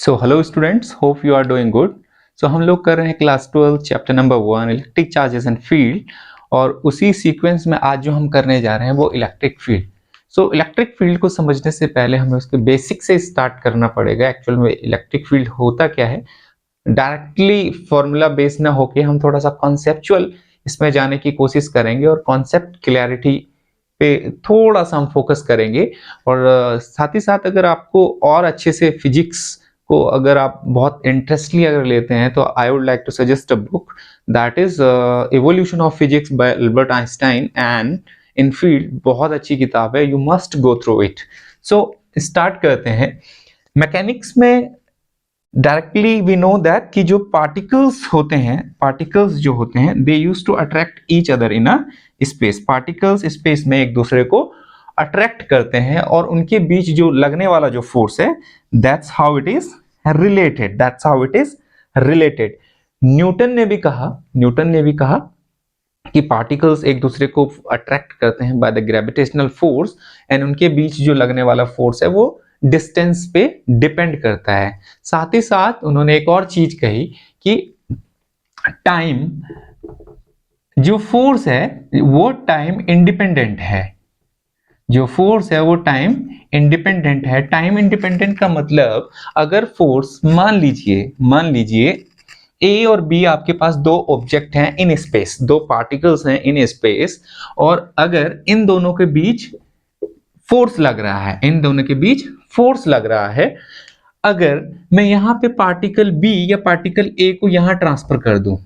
So hello students, hope you are doing good. So हम लोग कर रहे हैं class 12 chapter number 1 electric charges and field, और उसी सीक्वेंस में आज जो हम करने जा रहे हैं वो electric field. So electric field को समझने से पहले हमें उसके बेसिक से स्टार्ट करना पड़ेगा। एक्चुअल में इलेक्ट्रिक फील्ड होता क्या है, डायरेक्टली फॉर्मूला बेस्ड ना होके हम थोड़ा सा कॉन्सेप्चुअल इसमें जाने की कोशिश करेंगे और कॉन्सेप्ट क्लैरिटी पे थोड़ा सा हम फोकस करेंगे। और साथ ही साथ अगर आपको और अच्छे से फिजिक्स को अगर आप बहुत इंटरेस्टली अगर लेते हैं तो I would like to suggest a book that is evolution of physics by Albert Einstein and Infeld. बहुत अच्छी किताब है, you must go through it. So start करते हैं। मैकेनिक्स में डायरेक्टली वी नो दैट कि जो पार्टिकल्स होते हैं, पार्टिकल्स जो होते हैं they used to attract each other in a space. Particles space में एक दूसरे को अट्रैक्ट करते हैं और उनके बीच जो लगने वाला जो फोर्स है that's how it is related, that's how it is related. Newton ने भी कहा कि पार्टिकल्स एक दूसरे को अट्रैक्ट करते हैं by the gravitational force and उनके बीच जो लगने वाला फोर्स है वो डिस्टेंस पे डिपेंड करता है। साथ ही साथ उन्होंने एक और चीज कही कि टाइम जो फोर्स है वो टाइम इंडिपेंडेंट है। जो फोर्स है वो टाइम इंडिपेंडेंट है। टाइम इंडिपेंडेंट का मतलब अगर फोर्स मान लीजिए ए और बी आपके पास दो ऑब्जेक्ट हैं इन स्पेस, दो पार्टिकल्स हैं इन स्पेस, और अगर इन दोनों के बीच फोर्स लग रहा है, अगर मैं यहां पे पार्टिकल बी या पार्टिकल ए को यहां ट्रांसफर कर दूं,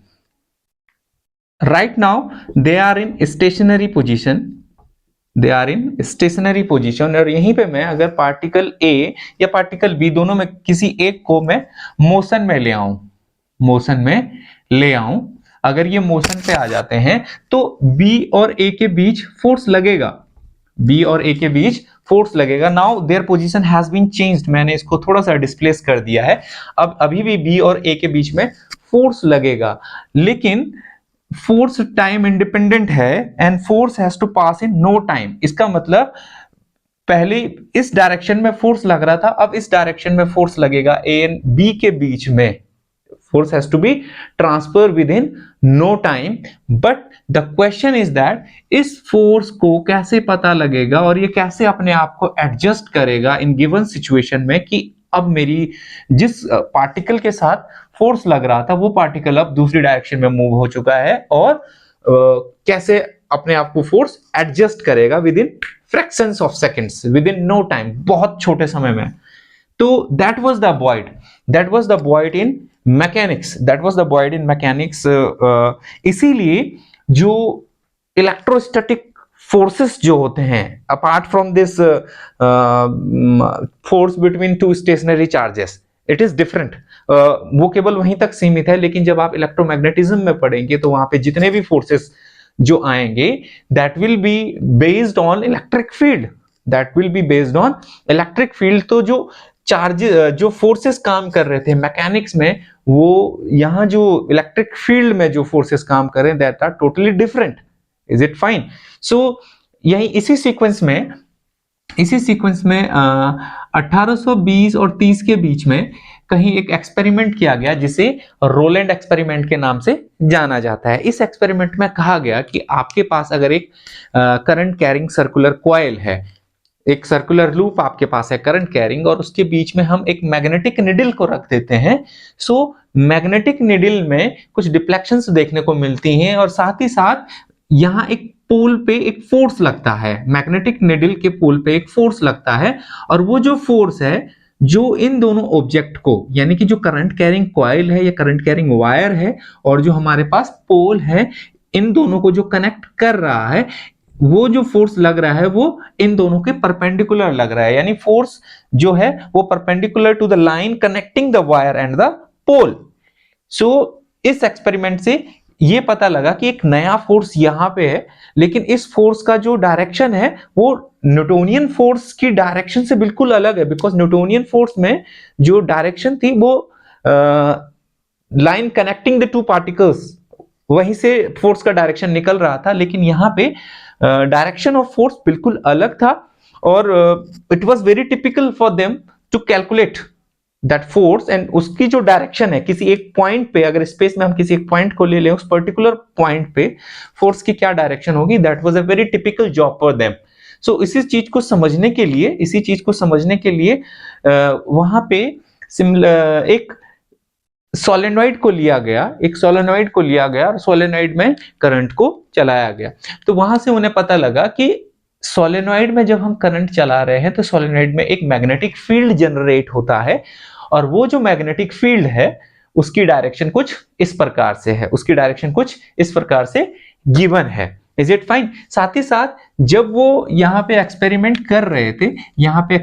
right now they are in stationary position, और यहीं पे मैं अगर पार्टिकल ए या पार्टिकल बी दोनों में किसी एक को मैं मोशन में ले आऊं, अगर ये मोशन पे आ जाते हैं तो बी और ए के बीच फोर्स लगेगा। Now their position has been changed, मैंने इसको थोड़ा सा डिस्प्लेस कर दिया है। अब अभी भी बी और ए के बीच में फोर्स लगेगा, लेकिन फोर्स टाइम इंडिपेंडेंट है and force has to pass in no time. इसका मतलब पहले इस डायरेक्शन में फोर्स लग रहा था, अब इस डायरेक्शन में फोर्स लगेगा ए एंड बी के बीच में। Force has to be transferred within no time, but the question is that इस फोर्स को कैसे पता लगेगा और ये कैसे अपने आप को एडजस्ट करेगा इन गिवन सिचुएशन में कि अब मेरी जिस पार्टिकल के साथ फोर्स लग रहा था वो पार्टिकल अब दूसरी डायरेक्शन में मूव हो चुका है, और कैसे अपने आप को फोर्स एडजस्ट करेगा within fractions of seconds, within no time, बहुत छोटे समय में। तो that was the void in mechanics, इसीलिए जो इलेक्ट्रोस्टैटिक फोर्सेस जो होते हैं apart from this force between two stationary charges, it is different. वो केवल वहीं तक सीमित है, लेकिन जब आप इलेक्ट्रोमैग्नेटिज्म में पढ़ेंगे तो वहां पे जितने भी फोर्सेस जो आएंगे that will be based on electric field. तो जो चार्ज जो फोर्सेस काम कर रहे थे मैकेनिक्स में, वो यहाँ जो इलेक्ट्रिक फील्ड में जो फोर्सेस काम कर रहे हैं that are totally different. Is it fine? So यही इसी सीक्वेंस में 1820 और 30 के बीच में कहीं एक एक्सपेरिमेंट किया गया जिसे रोलैंड एक्सपेरिमेंट के नाम से जाना जाता है। इस एक्सपेरिमेंट में कहा गया कि आपके पास अगर एक करंट कैरिंग सर्कुलर कॉइल है, एक सर्कुलर लूप आपके पास है करंट कैरिंग, और उसके बीच में हम एक मैग्नेटिक निडल को रख देते हैं। सो मैग्नेटिक निडल में कुछ डिफ्लेक्शंस देखने को मिलती हैं, और साथ ही साथ यहाँ एक पोल पे एक फोर्स लगता है, मैग्नेटिक निडल के पोल पे एक फोर्स लगता है, और वो जो फोर्स है जो इन दोनों ऑब्जेक्ट को, यानी कि जो करंट कैरिंग कॉइल है या करंट कैरिंग वायर है और जो हमारे पास पोल है, इन दोनों को जो कनेक्ट कर रहा है, वो जो फोर्स लग रहा है वो इन दोनों के परपेंडिकुलर लग रहा है, यानी फोर्स जो है वो perpendicular to the line connecting the wire and the pole. So इस एक्सपेरिमेंट से ये पता लगा कि एक नया फोर्स यहां पे है, लेकिन इस फोर्स का जो डायरेक्शन है वो न्यूटोनियन फोर्स की डायरेक्शन से बिल्कुल अलग है, बिकॉज न्यूटोनियन फोर्स में जो डायरेक्शन थी वो line connecting the two particles, वहीं से फोर्स का डायरेक्शन निकल रहा था, लेकिन यहाँ पे डायरेक्शन ऑफ फोर्स बिल्कुल अलग था, और it was very typical for them to calculate that force and उसकी जो डायरेक्शन है किसी एक पॉइंट पे, अगर स्पेस में हम किसी एक पॉइंट को ले लें, उस पर्टिकुलर पॉइंट पे फोर्स की क्या डायरेक्शन होगी, that was a very typical job for them. So इसी चीज को समझने के लिए वहां पे एक सोलेनॉइड को लिया गया और सोलेनॉइड में करंट को चलाया गया। तो वहां से उन्हें पता लगा कि सोलेनॉइड में जब हम करंट चला रहे हैं तो सोलेनॉइड में एक मैग्नेटिक फील्ड जनरेट होता है, और वो जो मैग्नेटिक फील्ड है उसकी डायरेक्शन कुछ इस प्रकार से गिवन है। Is it fine? साथ ही साथ जब वो यहाँ पे एक्सपेरिमेंट कर रहे थे, यहाँ पे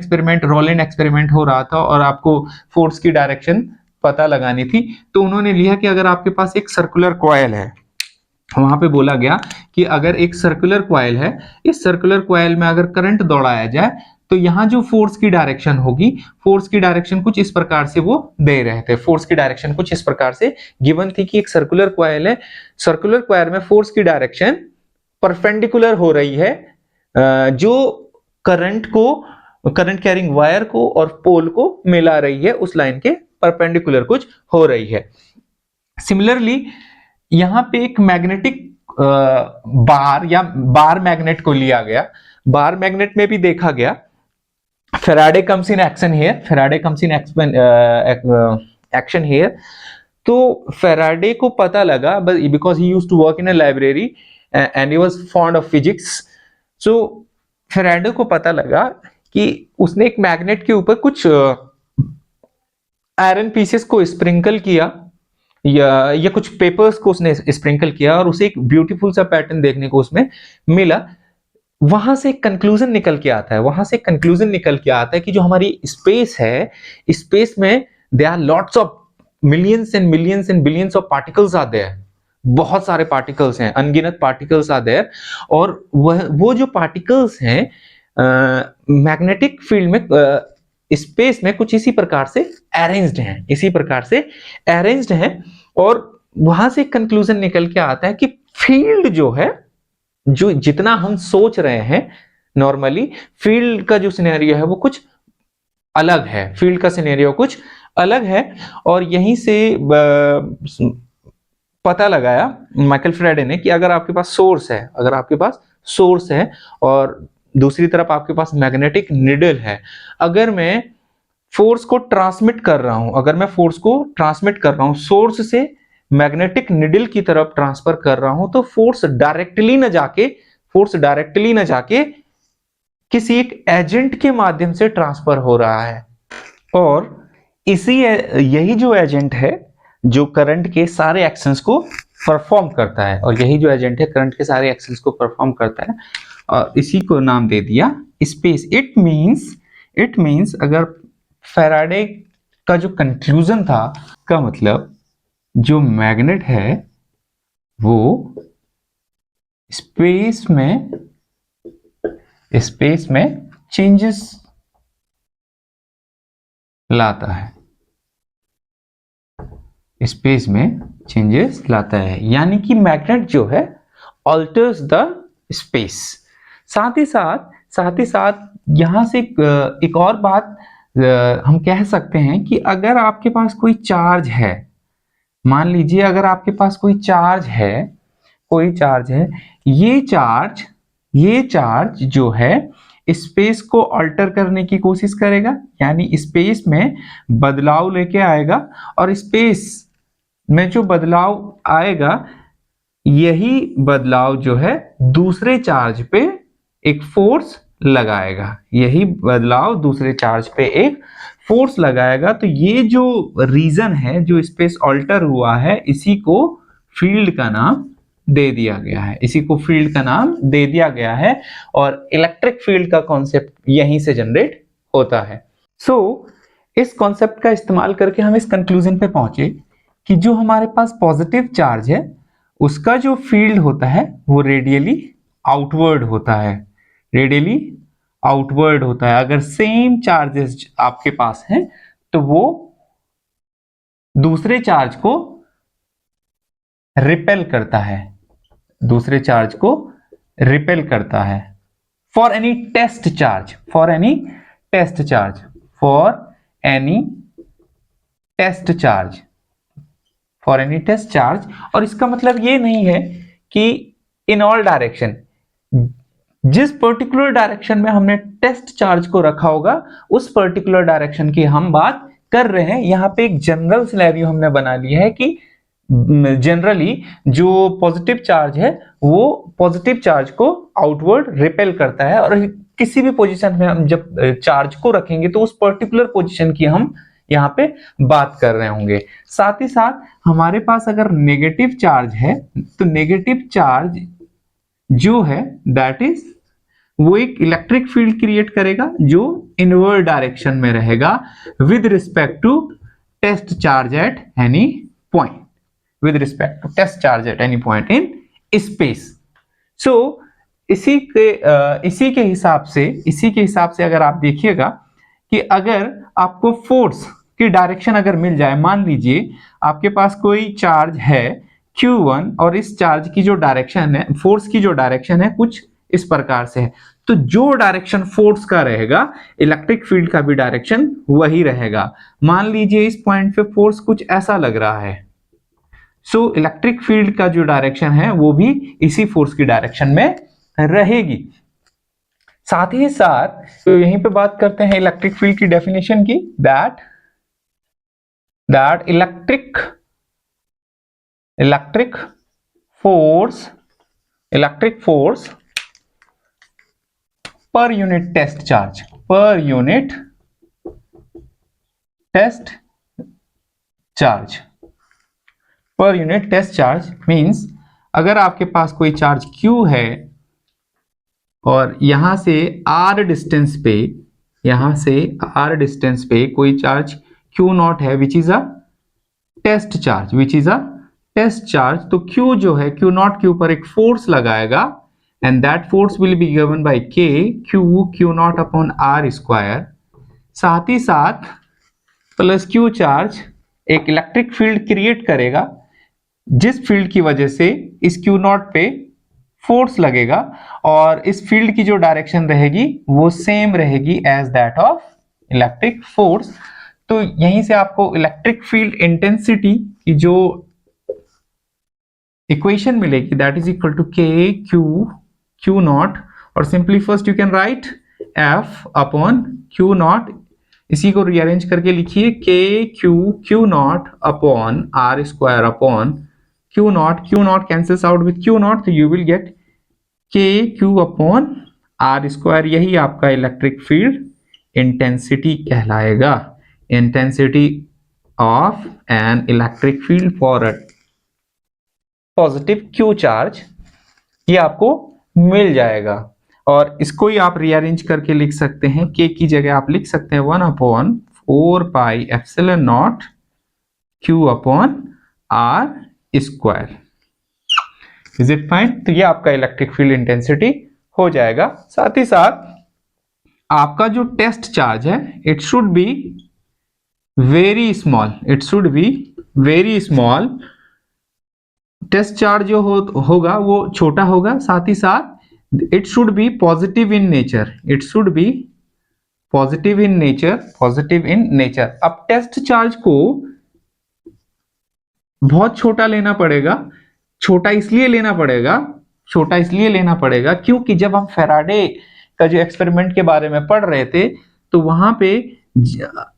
रोलैंड एक्सपेरिमेंट हो रहा था और आपको फोर्स की डायरेक्शन पता लगानी थी, तो उन्होंने लिया कि अगर आपके पास एक सर्कुलर कॉइल है, वहां पे बोला गया कि अगर एक सर्कुलर कॉइल है, इस सर्कुलर कॉइल में अगर करंट दौड़ाया जाए तो यहाँ जो फोर्स की डायरेक्शन होगी, फोर्स की डायरेक्शन कुछ इस प्रकार से वो दे रहे थे। फोर्स की डायरेक्शन कुछ इस प्रकार से गिवन थी कि एक सर्कुलर कॉइल है, सर्कुलर कॉइल में फोर्स की डायरेक्शन परपेंडिकुलर हो रही है जो करंट कैरिंग वायर को और पोल को मिला रही है, उस लाइन के परपेंडिकुलर कुछ हो रही है। सिमिलरली यहां पे एक मैग्नेटिक बार मैग्नेट को लिया गया। बार मैग्नेट में भी देखा गया, Faraday comes in action here. तो फेराडे को पता लगा, because he used to work in a library and he was fond of physics. So Faraday को पता लगा कि उसने एक मैग्नेट के ऊपर कुछ आयरन पीसेस को स्प्रिंकल किया या कुछ पेपर्स को उसने स्प्रिंकल किया और उसे एक ब्यूटीफुल सा पैटर्न देखने को उसमें मिला। वहां से एक कंक्लूजन निकल के आता है कि जो हमारी स्पेस है, स्पेस में there are lots of millions and billions of particles are there. बहुत सारे पार्टिकल्स हैं, अनगिनत पार्टिकल्स आर देयर, और वो जो पार्टिकल्स हैं मैग्नेटिक फील्ड में स्पेस में कुछ इसी प्रकार से अरेंज्ड हैं। और वहां से कंक्लूजन निकल के आता है कि फील्ड जो है, जो जितना हम सोच रहे हैं नॉर्मली, फील्ड का जो सिनेरियो है वो कुछ अलग है। और यहीं से पता लगाया माइकल फ्राइडे ने कि अगर आपके पास सोर्स है और दूसरी तरफ आपके पास मैग्नेटिक निडल है, अगर मैं फोर्स को ट्रांसमिट कर रहा हूं सोर्स से मैग्नेटिक निडल की तरफ ट्रांसफर कर रहा हूं, तो फोर्स डायरेक्टली न जाके किसी एक एजेंट के माध्यम से ट्रांसफर हो रहा है। और यही जो एजेंट है जो करंट के सारे एक्शंस को परफॉर्म करता है, और इसी को नाम दे दिया स्पेस। इट मींस अगर फैराडे का जो कंक्लूजन था, का मतलब जो मैग्नेट है वो स्पेस में चेंजेस लाता है, यानी कि मैग्नेट जो है ऑल्टर्स द स्पेस। साथ ही साथ यहां से एक और बात हम कह सकते हैं कि अगर आपके पास कोई चार्ज है, मान लीजिए अगर आपके पास कोई चार्ज है, ये चार्ज जो है स्पेस को अल्टर करने की कोशिश करेगा, यानी स्पेस में बदलाव लेके आएगा, और स्पेस में जो बदलाव आएगा, यही बदलाव जो है दूसरे चार्ज पे एक फोर्स लगाएगा। तो ये जो रीजन है, जो स्पेस ऑल्टर हुआ है, इसी को फील्ड का नाम दे दिया गया है, और इलेक्ट्रिक फील्ड का कॉन्सेप्ट यहीं से जनरेट होता है। सो इस कॉन्सेप्ट का इस्तेमाल करके हम इस कंक्लूजन पे पहुंचे कि जो हमारे पास पॉजिटिव चार्ज है उसका जो फील्ड होता है वो रेडियली आउटवर्ड होता है। अगर सेम चार्जेस आपके पास हैं तो वो दूसरे चार्ज को रिपेल करता है। For any test charge test charge, for any test charge. और इसका मतलब ये नहीं है कि इन ऑल डायरेक्शन, जिस पर्टिकुलर डायरेक्शन में हमने टेस्ट चार्ज को रखा होगा उस पर्टिकुलर डायरेक्शन की हम बात कर रहे हैं। यहाँ पे एक जनरल सिनेरियो हमने बना लिया है कि जनरली जो पॉजिटिव चार्ज है वो पॉजिटिव चार्ज को आउटवर्ड रिपेल करता है, और किसी भी पोजीशन में हम जब चार्ज को रखेंगे तो उस पर्टिकुलर पोजीशन की हम यहाँ पे बात कर रहे होंगे। साथ ही साथ हमारे पास अगर नेगेटिव चार्ज है तो नेगेटिव चार्ज जो है दैट इज वो एक इलेक्ट्रिक फील्ड क्रिएट करेगा जो इनवर्ड डायरेक्शन में रहेगा with respect to test charge at any point, with respect to test charge at any point in space. So इसी के हिसाब से अगर आप देखिएगा कि अगर आपको फोर्स की डायरेक्शन अगर मिल जाए, मान लीजिए आपके पास कोई चार्ज है Q1 और इस चार्ज की जो डायरेक्शन है, फोर्स की जो डायरेक्शन है कुछ इस प्रकार से है, तो जो डायरेक्शन फोर्स का रहेगा इलेक्ट्रिक फील्ड का भी डायरेक्शन वही रहेगा। मान लीजिए इस पॉइंट पे फोर्स कुछ ऐसा लग रहा है, सो इलेक्ट्रिक फील्ड का जो डायरेक्शन है वो भी इसी फोर्स की डायरेक्शन में रहेगी। साथ ही साथ तो यहीं पे बात करते हैं इलेक्ट्रिक फील्ड की डेफिनेशन की, that electric force per unit test charge means अगर आपके पास कोई चार्ज Q है और यहां से R डिस्टेंस पे कोई चार्ज Q0 है which is a test charge, तो Q जो है Q0 के ऊपर एक फोर्स लगाएगा and that force will be given by K Q0 upon R square। साथ ही साथ प्लस Q चार्ज एक इलेक्ट्रिक फील्ड क्रिएट करेगा जिस फील्ड की वजह से इस Q0 पे फोर्स लगेगा और इस फील्ड की जो डायरेक्शन रहेगी वो सेम रहेगी as that of electric force. तो यहीं से आपको इलेक्ट्रिक फील्ड इंटेंसिटी की जो इक्वेशन मिलेगी that is equal to K Q0, और simply first you can write F upon Q0, इसी को रीअरेंज करके लिखिए K Q0 upon R square upon Q0 cancels out with Q0, तो you will get K Q upon R square. यही आपका electric field intensity कहलाएगा, intensity of an electric field for a positive Q charge, ये आपको मिल जाएगा। और इसको ही आप रीअरेंज करके लिख सकते हैं, K की जगह आप लिख सकते हैं 1/4 pi epsilon not Q upon R square. Is it fine? तो ये आपका इलेक्ट्रिक फील्ड इंटेंसिटी हो जाएगा। साथ ही साथ आपका जो टेस्ट चार्ज है it should be very small, test charge जो होगा वो छोटा होगा। साथ ही साथ it should be positive in nature. अब टेस्ट चार्ज को बहुत छोटा लेना पड़ेगा। छोटा इसलिए लेना पड़ेगा क्योंकि जब हम फैराडे का जो एक्सपेरिमेंट के बारे में पढ़ रहे थे तो वहां पे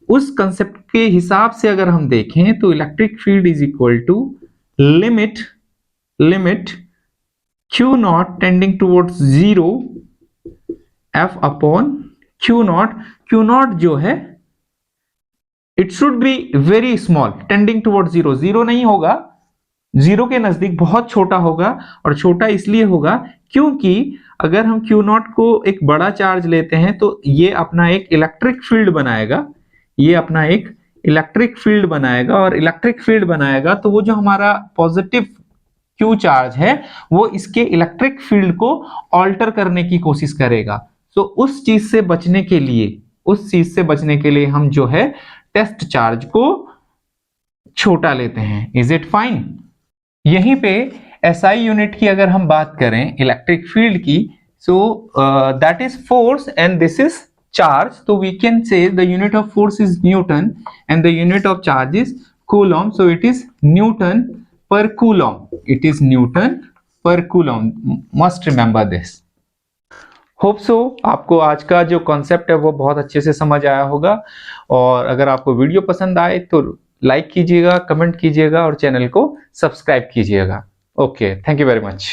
उस कंसेप्ट के हिसाब से अगर हम देखें तो electric field is equal to limit Q0 tending towards 0 F upon Q0 जो है it should be very small tending towards 0 नहीं होगा, 0 के नजदीक बहुत छोटा होगा। और छोटा इसलिए होगा क्योंकि अगर हम Q0 को एक बड़ा चार्ज लेते हैं तो ये अपना एक इलेक्ट्रिक फील्ड बनाएगा, और इलेक्ट्रिक फील्ड बनाएगा तो वो जो हमारा पॉजिटिव Q चार्ज है वो इसके इलेक्ट्रिक फील्ड को ऑल्टर करने की कोशिश करेगा। तो उस चीज से बचने के लिए हम जो है टेस्ट चार्ज को छोटा लेते हैं। Is it fine? यहीं पे SI यूनिट की अगर हम बात करें इलेक्ट्रिक फील्ड की, so that is force and this is charge, so we can say the unit of force is Newton and the unit of charge is Coulomb. So it is Newton per Coulomb. It is Newton per Coulomb. Must remember this. Hope so आपको आज का जो concept है वो बहुत अच्छे से समझ आया होगा, और अगर आपको वीडियो पसंद आए तो लाइक कीजिएगा, कमेंट कीजिएगा और चैनल को सब्सक्राइब कीजिएगा। Okay, thank you very much.